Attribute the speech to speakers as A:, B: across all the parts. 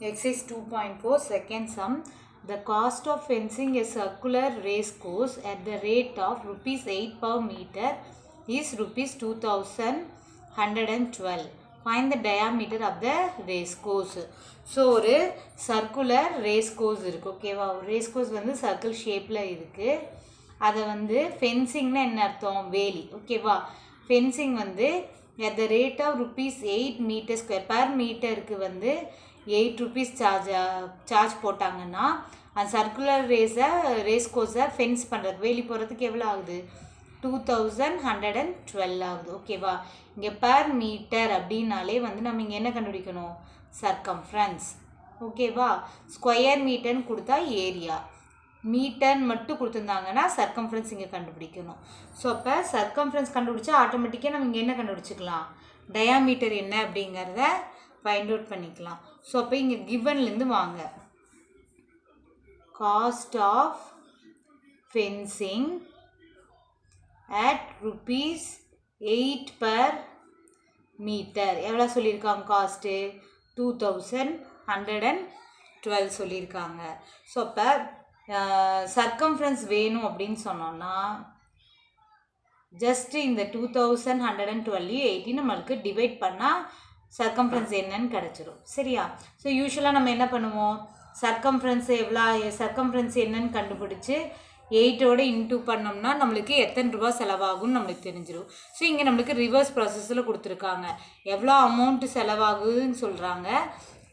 A: Exercise 2.4 second sum. The cost of fencing a circular race course at the rate of rupees 8 per meter is rupees 2112. Find the diameter of the race course. So ஒரு circular race course இருக்கு. ஓகேவா? ஒரு race course வந்து circle shapeல இருக்கு. அதை வந்து ஃபென்சிங்னா என்ன அர்த்தம்? வேலி. ஓகேவா? ஃபென்சிங் வந்து at the rate of rupees 8 meter square per மீட்டருக்கு வந்து 8 rupees சார்ஜ் போட்டாங்கன்னா அந்த சர்க்குலர் ரேஸ் கோர்ஸை ஃபென்ஸ் பண்ணுறதுக்கு வேலி போகிறதுக்கு எவ்வளோ ஆகுது? 2112 ஆகுது. ஓகேவா? இங்கே பர் மீட்டர் அப்படின்னாலே வந்து நம்ம இங்கே என்ன கண்டுபிடிக்கணும்? சர்க்கம்ஃபரன்ஸ். ஓகேவா? ஸ்கொயர் மீட்டர்னு கொடுத்தா ஏரியா, மீட்டர் மட்டும் கொடுத்துருந்தாங்கன்னா சர்க்கம்ஃபரன்ஸ் இங்கே கண்டுபிடிக்கணும். ஸோ அப்போ சர்க்கம்ஃபரன்ஸ் கண்டுபிடிச்சா ஆட்டோமேட்டிக்காக நம்ம இங்கே என்ன கண்டுபிடிச்சிக்கலாம்? டயாமீட்டர் என்ன அப்படிங்கிறத ஃபைண்ட் அவுட் பண்ணிக்கலாம். ஸோ அப்போ இங்கே கிவன்லேருந்து வாங்க. Cost of fencing at rupees 8 per metre எவ்வளோ சொல்லியிருக்காங்க? காஸ்ட்டு 2112 சொல்லியிருக்காங்க. ஸோ அப்போ சர்க்கம்ஃபரன்ஸ் வேணும் அப்படின்னு சொன்னோன்னா ஜஸ்ட்டு இந்த 2112 18 நம்மளுக்கு டிவைட் பண்ணால் சர்க்கம்ஃபரன்ஸ் என்னன்னு கிடச்சிரும். சரியா? ஸோ யூஸ்வலாக நம்ம என்ன பண்ணுவோம்? சர்க்கம்ஃபரன்ஸ் சர்க்கம்ஃபரன்ஸ் என்னன்னு கண்டுபிடிச்சி 8ஓட இன்டூ பண்ணோம்னா நம்மளுக்கு எத்தனை ரூபா செலவாகும்னு நம்மளுக்கு தெரிஞ்சிடும். ஸோ இங்கே நம்மளுக்கு ரிவர்ஸ் ப்ராசஸில் கொடுத்துருக்காங்க. எவ்வளோ அமௌண்ட்டு செலவாகுதுன்னு சொல்கிறாங்க,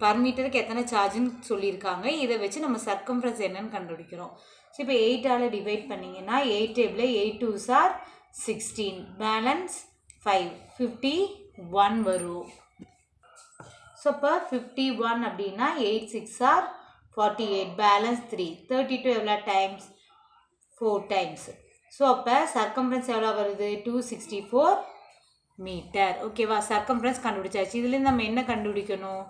A: பர் மீட்டருக்கு எத்தனை சார்ஜுன்னு சொல்லியிருக்காங்க. இதை வச்சு நம்ம சர்க்கம்ஃபரன்ஸ் என்னன்னு கண்டுபிடிக்கிறோம். ஸோ இப்போ 8ஆல் டிவைட் பண்ணிங்கன்னா 8 டேபிளில் 8 2s are 16, பேலன்ஸ் 5, 51 வரும். ஸோ இப்போ 51 அப்படின்னா 8 6 are 48, பேலன்ஸ் 3, 32 எவ்வளோ டைம்ஸ்? 4 டைம்ஸ். ஸோ அப்போ சர்க்கம்ஃபரன்ஸ் எவ்வளோ வருது? 264 மீட்டர். ஓகேவா? சர்க்கம்ஃபரன்ஸ் கண்டுபிடிச்சாச்சு. இதுலேருந்து நம்ம என்ன கண்டுபிடிக்கணும்?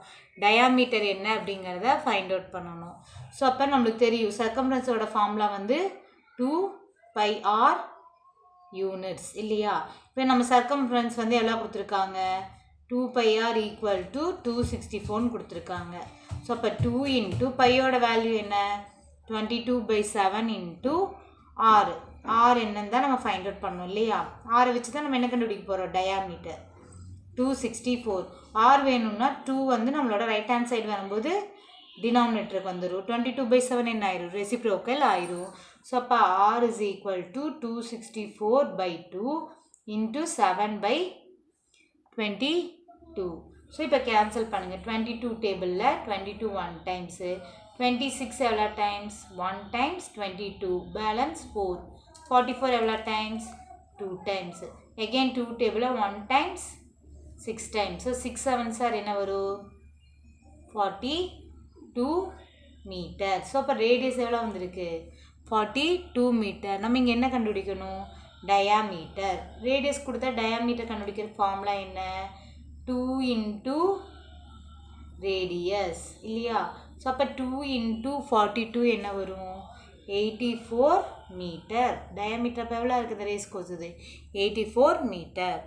A: டயாமீட்டர் என்ன அப்படிங்கிறத ஃபைண்ட் அவுட் பண்ணணும். ஸோ அப்போ நம்மளுக்கு தெரியும் சர்க்கம்ஃபரன்ஸோட ஃபார்முலா வந்து 2πr யூனிட்ஸ் இல்லையா? இப்போ நம்ம சர்க்கம்ஃபரன்ஸ் வந்து எவ்வளோ கொடுத்துருக்காங்க? 2πr ஈக்குவல் டு 264 கொடுத்துருக்காங்க. ஸோ அப்போ 2 இன்ட்டு பையோட வேல்யூ என்ன? 22/7 இன்ட்டு ஆர். ஆர் என்னன்னு தான் நம்ம ஃபைண்ட் அவுட் பண்ணோம் இல்லையா? ஆரை வச்சு தான் நம்ம என்ன கண்டுபிடிக்க போகிறோம்? டயாமீட்டர் 264. ஆர் வேணும்னா 2 வந்து நம்மளோட ரைட் ஹேண்ட் சைடு வரும்போது டினாமினேட்டருக்கு வந்துடும். 22/7 என்ன ஆயிரும்? ரெசிப்ரோக்கல் ஆயிரும். ஸோ அப்போ R is equal to 264/2 into 7/22. So இப்போ கேன்சல் பண்ணுங்கள். 22 டேபிளில் 22 1 டைம்ஸு, 26 எவ்வளோ டைம்ஸ்? 1 டைம்ஸ் 22, பேலன்ஸ் 4, 44 எவ்வளோ டைம்ஸ்? 2 டைம்ஸ். எகெயின் 2 டேபிளில் 1 times 6 times. So 6 7s are என்ன வரும்? 42 மீட்டர். ஸோ அப்போ ரேடியஸ் எவ்வளோ வந்திருக்கு? 42 மீட்டர். நம்ம இங்கே என்ன கண்டுபிடிக்கணும்? டயாமீட்டர். ரேடியஸ் கொடுத்தா டயாமீட்டர் கண்டுபிடிக்கிற ஃபார்முலா என்ன? 2 இன்ட்டு ரேடியஸ் இல்லையா? ஸோ அப்போ 2 இன்ட்டு 42 என்ன வரும்? 84 மீட்டர். டயாமீட்டர் அப்போ எவ்வளோ இருக்குது? ரேஸ் கோர்ஸ் இது 84 மீட்டர்.